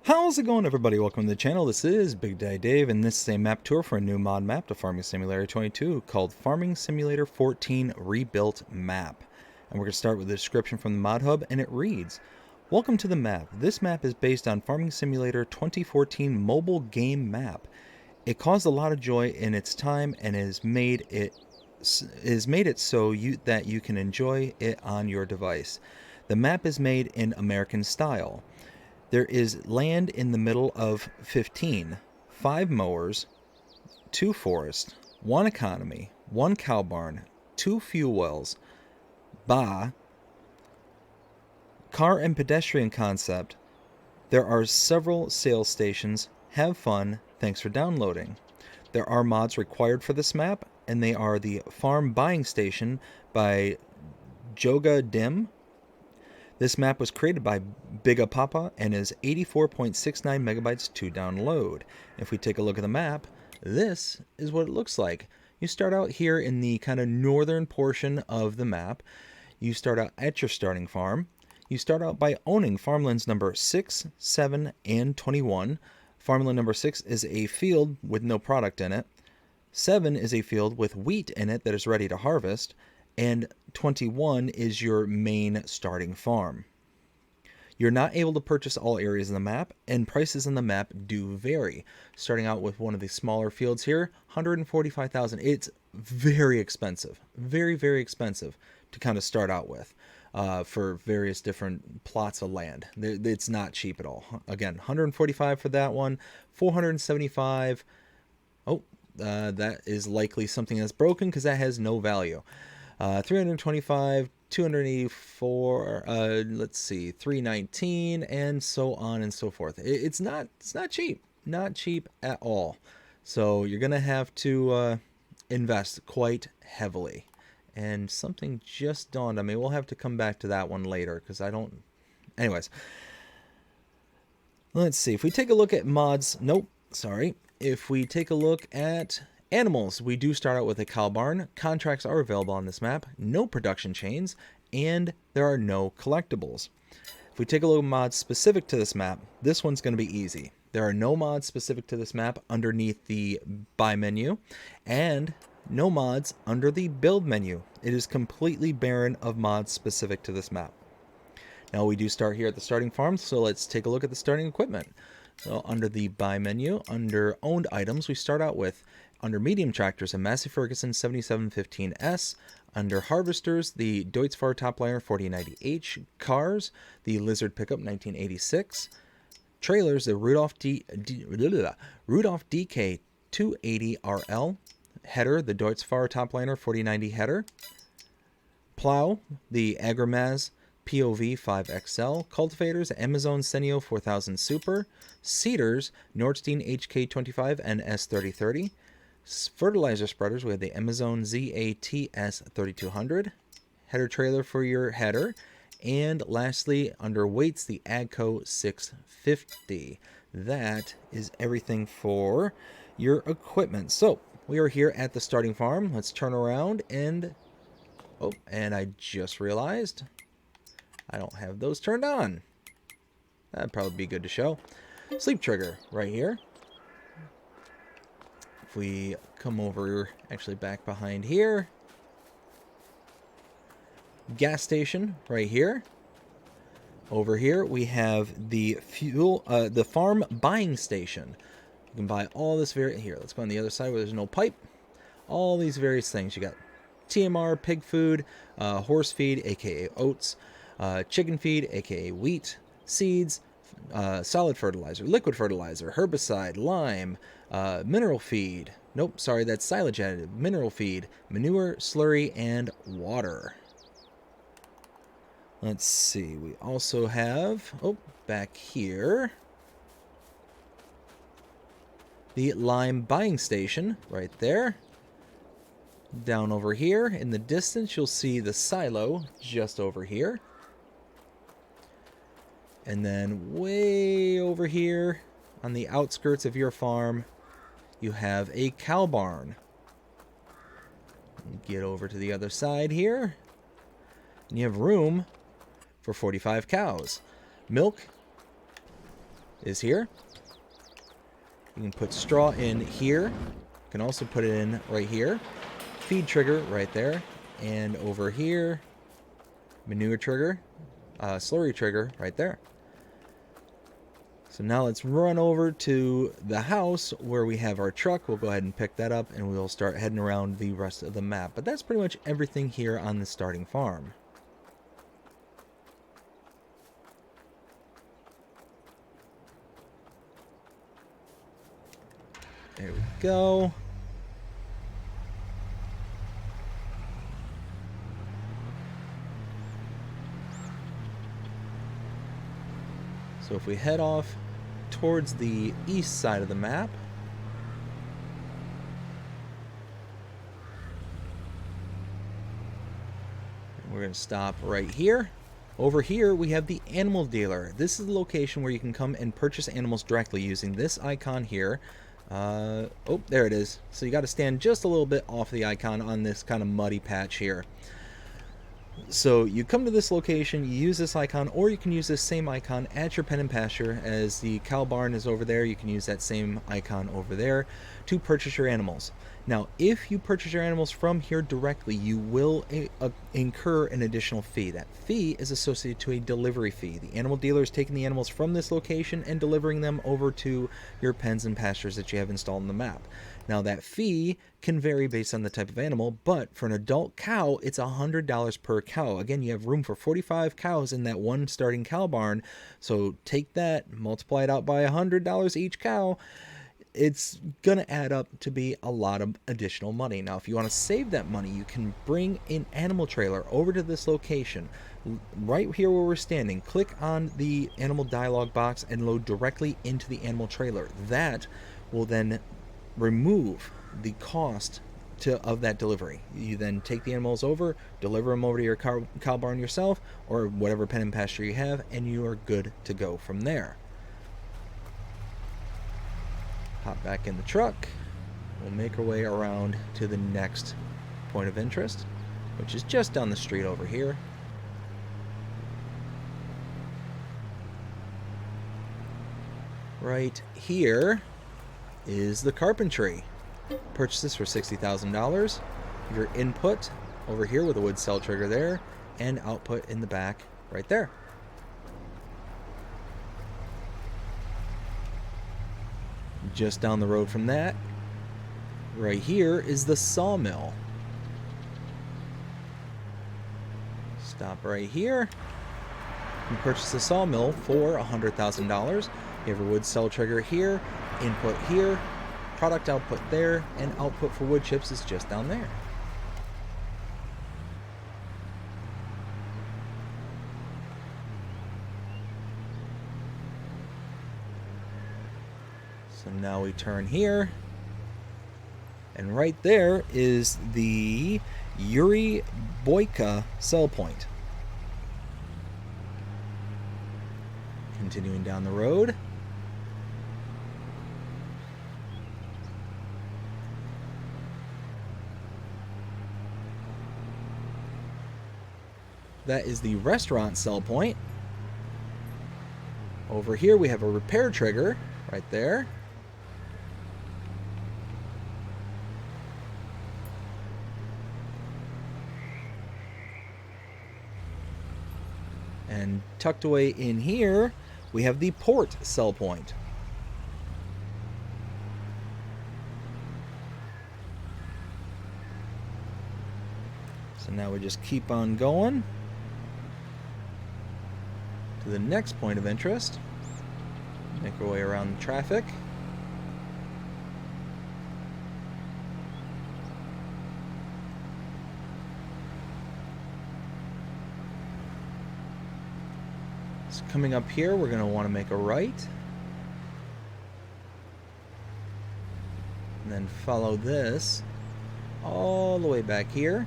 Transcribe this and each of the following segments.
How's it going, everybody? Welcome to the channel. This is Big Daddy Dave, and this is a map tour for a new mod map to Farming Simulator 22 called Farming Simulator 14 Rebuilt Map. And we're going to start with the description from the mod hub, and it reads, "Welcome to the map. This map is based on Farming Simulator 2014 mobile game map. It caused a lot of joy in its time and has made it so that you can enjoy it on your device. The map is made in American style. There is land in the middle of 15, 5 mowers, 2 forests, 1 economy, 1 cow barn, 2 fuel wells, car and pedestrian concept. There are several sales stations. Have fun. Thanks for downloading." There are mods required for this map, and they are the Farm Buying Station by Joga Dim. This map was created by Biga Papa and is 84.69 megabytes to download. If we take a look at the map, this is what it looks like. You start out here in the kind of northern portion of the map. You start out at your starting farm. You start out by owning farmlands number 6, 7, and 21. Farmland number 6 is a field with no product in it. 7 is a field with wheat in it that is ready to harvest. And 21 is your main starting farm. You're not able to purchase all areas of the map, and prices on the map do vary. Starting out with one of the smaller fields here, 145,000. It's very expensive, very, very expensive to kind of start out with for various different plots of land. It's not cheap at all. Again, 145 for that one, 475. Oh, that is likely something that's broken because that has no value. 325, 284, let's see, 319, and so on and so forth. It's not cheap, not cheap at all. So you're gonna have to invest quite heavily. And something just dawned on me. We'll have to come back to that one later because I don't. Anyways, let's see if we take a look at mods. Nope, sorry. If we take a look at animals, we do start out with a cow barn. Contracts are available on this map, no production chains, and there are no collectibles. If we take a look at mods specific to this map, this one's going to be easy. There are no mods specific to this map underneath the buy menu, and no mods under the build menu. It is completely barren of mods specific to this map. Now we do start here at the starting farm, so let's take a look at the starting equipment. So under the buy menu, under owned items, we start out with, under medium tractors, a Massey Ferguson 7715S. Under harvesters, the Deutz-Fahr Topliner 4090H. Cars, the Lizard Pickup 1986. Trailers, the Rudolph DK 280RL. Header, the Deutz-Fahr Topliner 4090 header. Plow, the Agromaz POV 5XL. Cultivators, Amazon Senio 4000 Super. Seeders, Nordstein HK25 and S3030. Fertilizer spreaders, we have the Amazon ZATS 3200. Header trailer for your header. And lastly, under weights, the AGCO 650. That is everything for your equipment. So we are here at the starting farm. Let's turn around and... oh, and I just realized I don't have those turned on. That'd probably be good to show. Sleep trigger right here. If we come over, actually back behind here. Gas station right here. Over here we have the the farm buying station. You can buy all this here. Let's go on the other side where there's no pipe. All these various things. You got TMR, pig food, horse feed, aka oats, chicken feed, aka wheat, seeds, solid fertilizer, liquid fertilizer, herbicide, lime, mineral feed. Nope, sorry, that's silage additive. Mineral feed, manure, slurry, and water. Let's see, we also have, back here, the lime buying station right there. Down over here in the distance, you'll see the silo just over here. And then way over here on the outskirts of your farm, you have a cow barn. Get over to the other side here, and you have room for 45 cows. Milk is here. You can put straw in here. You can also put it in right here. Feed trigger right there. And over here, manure trigger, slurry trigger right there. So now let's run over to the house where we have our truck. We'll go ahead and pick that up and we'll start heading around the rest of the map. But that's pretty much everything here on the starting farm. There we go. So if we head off towards the east side of the map, we're going to stop right here. Over here, we have the animal dealer. This is the location where you can come and purchase animals directly using this icon here. Oh, there it is. So you got to stand just a little bit off the icon on this kind of muddy patch here. So you come to this location, you use this icon, or you can use this same icon at your pen and pasture. As the cow barn is over there, you can use that same icon over there to purchase your animals. Now, if you purchase your animals from here directly, you will incur an additional fee. That fee is associated to a delivery fee. The animal dealer is taking the animals from this location and delivering them over to your pens and pastures that you have installed on the map. Now, that fee can vary based on the type of animal, but for an adult cow, it's $100 per cow. Again, you have room for 45 cows in that one starting cow barn. So take that, multiply it out by $100 each cow. It's going to add up to be a lot of additional money. Now, if you want to save that money, you can bring an animal trailer over to this location. Right here where we're standing, click on the animal dialog box and load directly into the animal trailer. That will then remove the cost of that delivery. You then take the animals over, deliver them over to your cow barn yourself, or whatever pen and pasture you have, and you are good to go from there. Hop back in the truck. We'll make our way around to the next point of interest, which is just down the street over here. Right here is the carpentry. Purchase this for $60,000. Your input over here with a wood cell trigger there, and output in the back right there. Just down the road from that, right here is the sawmill. Stop right here. You purchase the sawmill for $100,000. You have a wood cell trigger here, input here, product output there, and output for wood chips is just down there. So now we turn here, and right there is the Yuri Boyka sell point. Continuing down the road. That is the restaurant sell point. Over here we have a repair trigger right there. And tucked away in here, we have the port sell point. So now we just keep on going to the next point of interest. Make our way around the traffic. So coming up here, we're going to want to make a right. And then follow this all the way back here.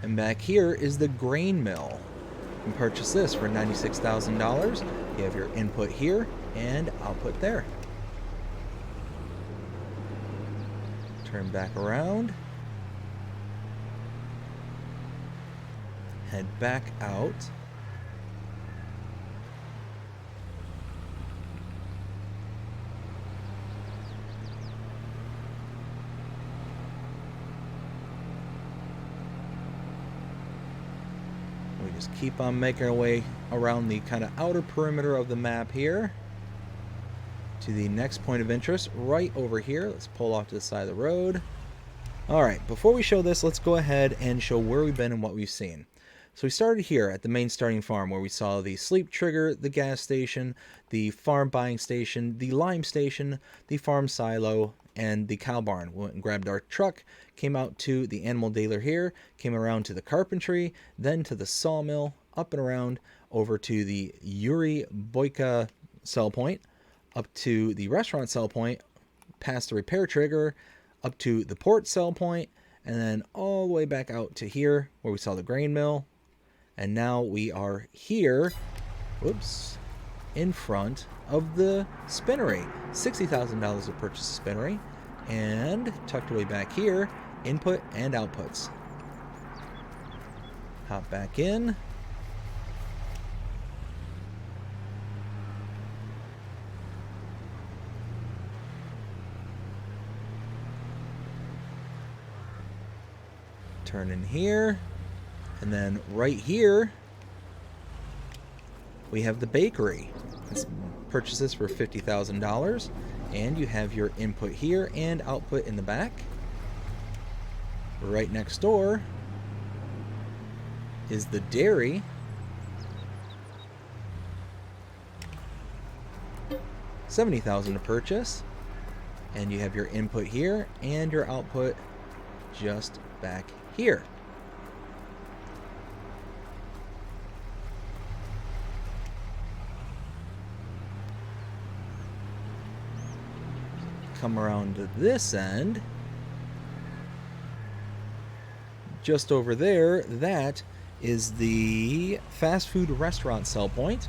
And back here is the grain mill. You can purchase this for $96,000. You have your input here and output there. Turn back around. Head back out. Let's keep on making our way around the kind of outer perimeter of the map here to the next point of interest right over here. Let's pull off to the side of the road. Alright, before we show this, let's go ahead and show where we've been and what we've seen. So we started here at the main starting farm where we saw the sleep trigger, the gas station, the farm buying station, the lime station, the farm silo, and the cow barn. We went and grabbed our truck, came out to the animal dealer here, came around to the carpentry, then to the sawmill, up and around over to the Yuri Boyka sell point, up to the restaurant sell point, past the repair trigger, up to the port sell point, and then all the way back out to here where we saw the grain mill. And now we are here, whoops, in front of the spinnery. $60,000 to purchase a spinnery. And tucked away back here, input and outputs. Hop back in. Turn in here. And then right here, we have the bakery. Let's purchase this for $50,000. And you have your input here and output in the back. Right next door is the dairy. $70,000 to purchase. And you have your input here and your output just back here. Come around to this end. Just over there, that is the fast food restaurant sell point.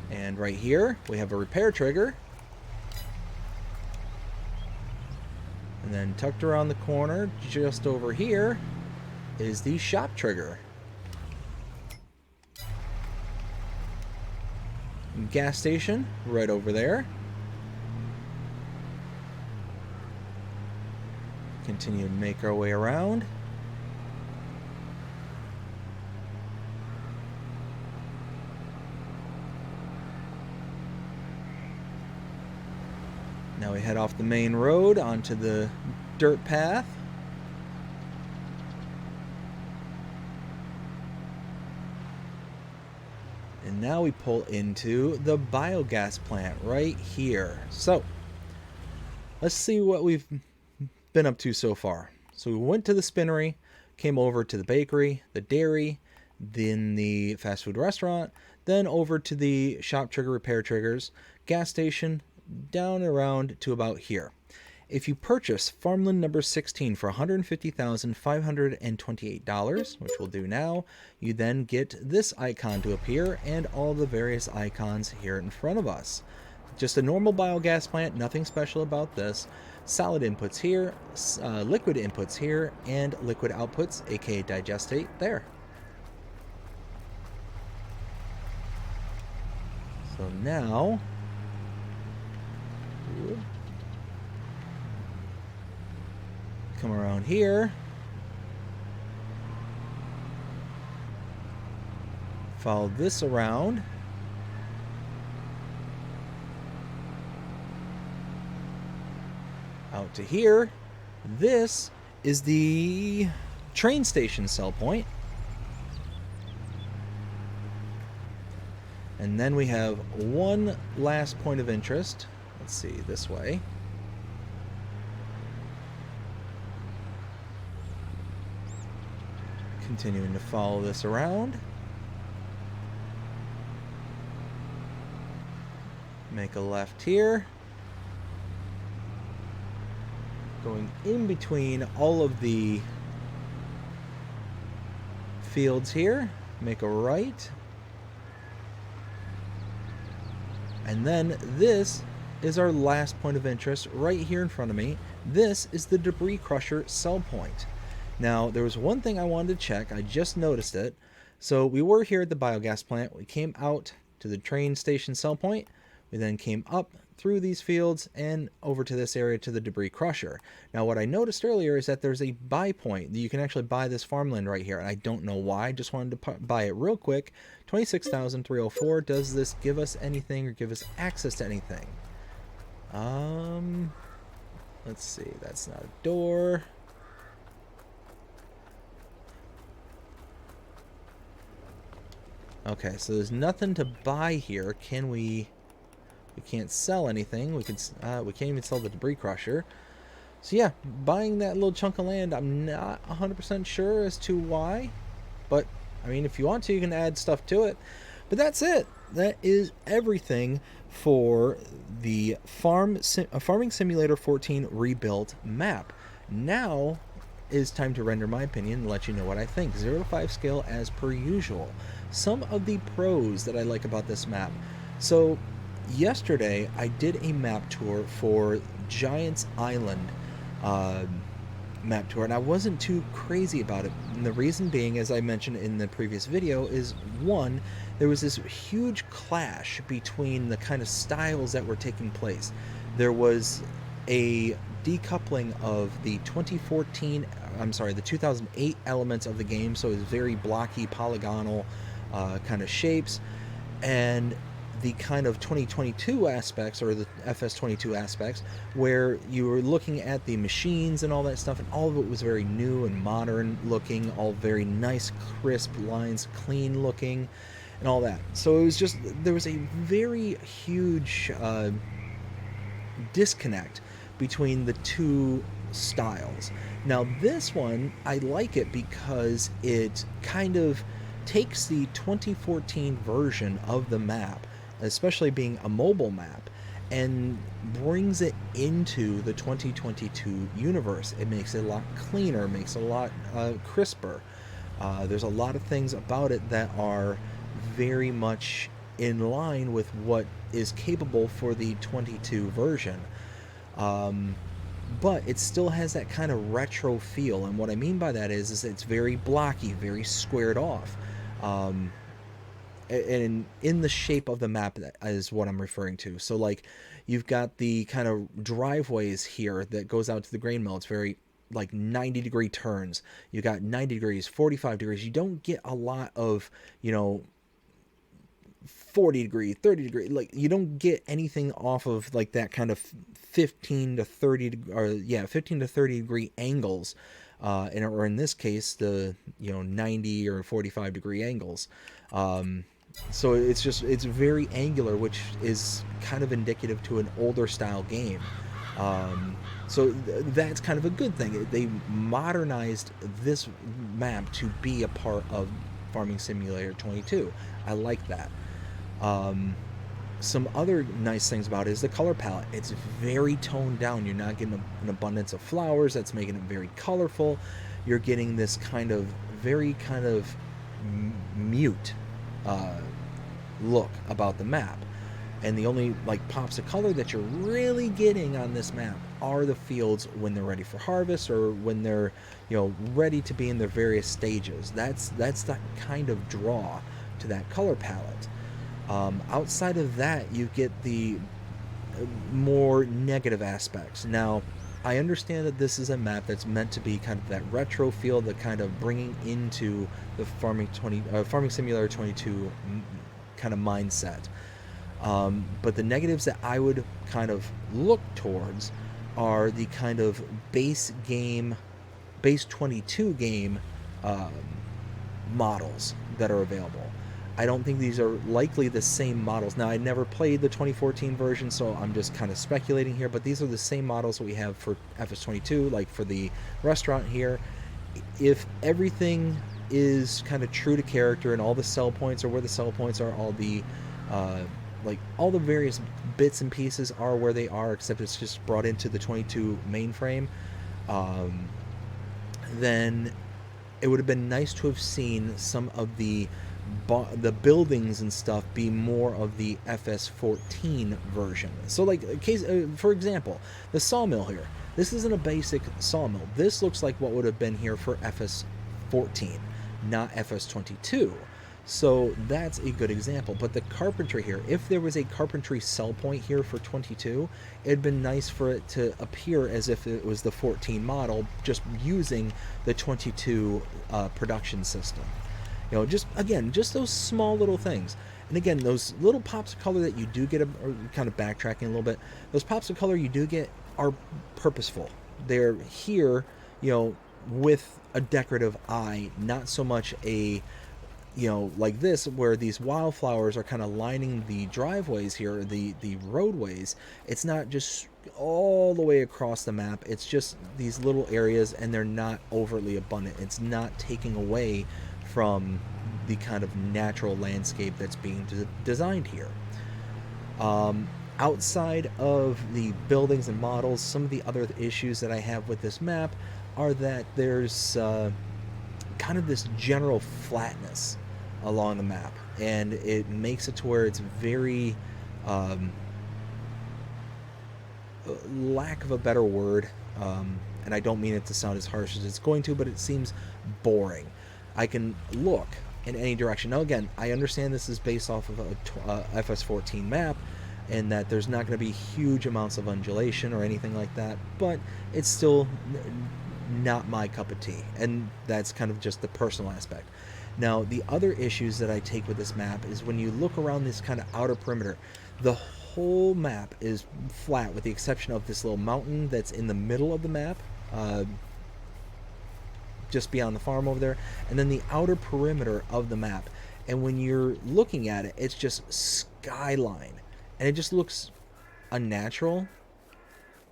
And right here, we have a repair trigger. And then tucked around the corner, just over here, is the shop trigger. Gas station right over there. Continue to make our way around. Now we head off the main road onto the dirt path. And now we pull into the biogas plant right here. So, let's see what we've been up to so far. So we went to the spinnery, came over to the bakery, the dairy, then the fast food restaurant, then over to the shop trigger repair triggers, gas station, down around to about here. If you purchase Farmland number 16 for $150,528, which we'll do now, you then get this icon to appear and all the various icons here in front of us. Just a normal biogas plant, nothing special about this. Solid inputs here, liquid inputs here, and liquid outputs, aka digestate, there. So now, come around here, follow this around, out to here. This is the train station sell point. And then we have one last point of interest. Let's see, this way. Continuing to follow this around. Make a left here. Going in between all of the fields here. Make a right. And then this is our last point of interest right here in front of me. This is the debris crusher sell point. Now, there was one thing I wanted to check. I just noticed it. So we were here at the biogas plant. We came out to the train station sell point. We then came up through these fields and over to this area to the debris crusher. Now what I noticed earlier is that there's a buy point. You can actually buy this farmland right here, and I don't know why. I just wanted to buy it real quick. 26,304. Does this give us anything or give us access to anything? Let's see. That's not a door. Okay, so there's nothing to buy here. Can we... We can't sell anything. We can't even sell the debris crusher. So yeah, buying that little chunk of land, I'm not 100% sure as to why. But, I mean, if you want to, you can add stuff to it. But that's it. That is everything for the Farming Simulator 14 rebuilt map. Now is time to render my opinion and let you know what I think. 0 to 5 scale as per usual. Some of the pros that I like about this map. So yesterday I did a map tour for Giants Island map tour, and I wasn't too crazy about it. And the reason being, as I mentioned in the previous video, is one, there was this huge clash between the kind of styles that were taking place. There was a decoupling of the 2008 elements of the game, so it was very blocky, polygonal kind of shapes, and the kind of 2022 aspects, or the FS22 aspects, where you were looking at the machines and all that stuff, and all of it was very new and modern looking, all very nice, crisp lines, clean looking, and all that. So it was just, there was a very huge disconnect between the two styles. Now this one, I like it because it kind of takes the 2014 version of the map, especially being a mobile map, and brings it into the 2022 universe. It makes it a lot cleaner, makes it a lot crisper. There's a lot of things about it that are very much in line with what is capable for the 22 version. But it still has that kind of retro feel, and what I mean by that is it's very blocky, very squared off. And in the shape of the map, that is what I'm referring to. So like you've got the kind of driveways here that goes out to the grain mill. It's very like 90-degree turns. You got 90 degrees, 45 degrees. You don't get a lot of, 40 degree, 30 degree, like you don't get anything off of like that kind of 15 to 30 degree angles, or in this case the 90 or 45 degree angles. So it's very angular, which is kind of indicative to an older style game. So that's kind of a good thing. They modernized this map to be a part of Farming Simulator 22. I like that. Some other nice things about it is the color palette. It's very toned down. You're not getting an abundance of flowers that's making it very colorful. You're getting this kind of very kind of mute look about the map, and the only like pops of color that you're really getting on this map are the fields when they're ready for harvest, or when they're ready to be in their various stages. That's that kind of draw to that color palette. Outside of that, you get the more negative aspects. Now, I understand that this is a map that's meant to be kind of that retro feel, that kind of bringing into the Farming Simulator 22 kind of mindset. But the negatives that I would kind of look towards are the kind of base 22 game models that are available. I don't think these are likely the same models. Now, I never played the 2014 version, so I'm just kind of speculating here, but these are the same models that we have for FS22, like for the restaurant here. If everything is kind of true to character, and all the sell points are where the sell points are, all the all the various bits and pieces are where they are, except it's just brought into the 22 mainframe, then it would have been nice to have seen some of the buildings and stuff be more of the FS14 version. So like for example, the sawmill here, this isn't a basic sawmill. This looks like what would have been here for FS14, not FS22. So that's a good example. But the carpentry here, if there was a carpentry sell point here for 22, it'd been nice for it to appear as if it was the 14 model, just using the 22 production system. You know, just again, just those small little things. And again, those little pops of color that you do get, or kind of backtracking a little bit, those pops of color you do get are purposeful. They're here, you know, with a decorative eye, not so much a, you know, like this, where these wildflowers are kind of lining the driveways here, the roadways. It's not just all the way across the map. It's just these little areas, and they're not overtly abundant. It's not taking away from the kind of natural landscape that's being designed here. Outside of the buildings and models, some of the other issues that I have with this map are that there's kind of this general flatness along the map, and it makes it to where it's very lack of a better word, and I don't mean it to sound as harsh as it's going to, but it seems boring. I can look in any direction. Now again, I understand this is based off of a FS14 map, and that there's not going to be huge amounts of undulation or anything like that, but it's still not my cup of tea, and that's kind of just the personal aspect. Now, the other issues that I take with this map is when you look around this kind of outer perimeter, the whole map is flat with the exception of this little mountain that's in the middle of the map, just beyond the farm over there, and then the outer perimeter of the map. And when you're looking at it, it's just skyline, and it just looks unnatural.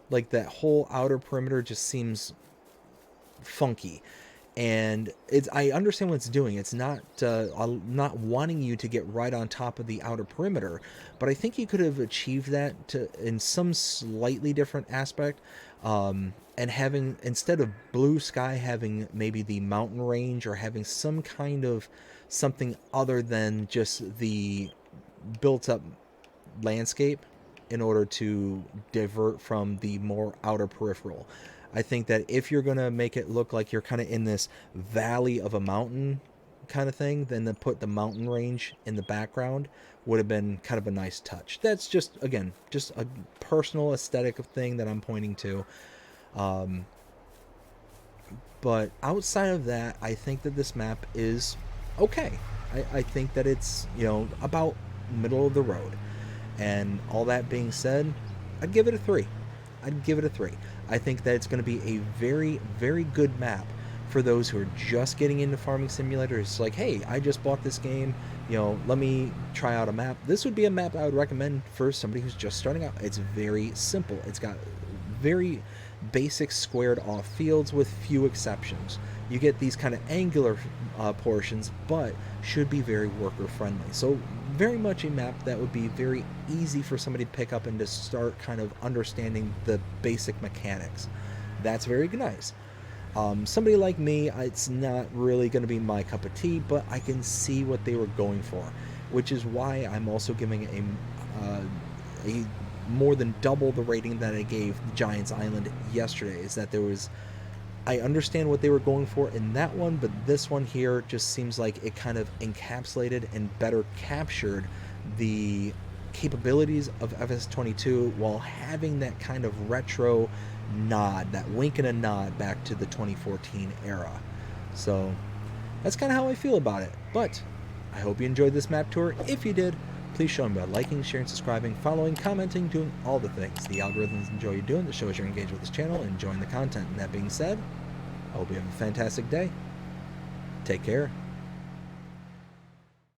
Like that whole outer perimeter just seems funky, and I understand what it's doing. It's not not wanting you to get right on top of the outer perimeter, but I think you could have achieved that in some slightly different aspect, and having, instead of blue sky, having maybe the mountain range, or having some kind of something other than just the built up landscape in order to divert from the more outer peripheral. I think that if you're going to make it look like you're kind of in this valley of a mountain kind of thing, then to put the mountain range in the background would have been kind of a nice touch. That's just, again, just a personal aesthetic thing that I'm pointing to. But outside of that, I think that this map is okay. I think that it's, you know, about middle of the road. And all that being said, I'd give it a 3. I'd give it a 3. I think that it's going to be a very, very good map for those who are just getting into Farming Simulator. It's like, hey, I just bought this game, you know, let me try out a map. This would be a map I would recommend for somebody who's just starting out. It's very simple. It's got very basic squared off fields with few exceptions. You get these kind of angular portions, but should be very worker friendly. So very much a map that would be very easy for somebody to pick up and to start kind of understanding the basic mechanics. That's very nice. Somebody like me, it's not really going to be my cup of tea, but I can see what they were going for, which is why I'm also giving a more than double the rating that I gave Giants Island yesterday. Is that I understand what they were going for in that one, but this one here just seems like it kind of encapsulated and better captured the capabilities of FS22 while having that kind of retro nod, that wink and a nod back to the 2014 era. So that's kind of how I feel about it. But I hope you enjoyed this map tour. If you did, please show me by liking, sharing, subscribing, following, commenting, doing all the things the algorithms enjoy you doing that shows you're engaged with this channel and enjoying the content. And that being said, I hope you have a fantastic day. Take care.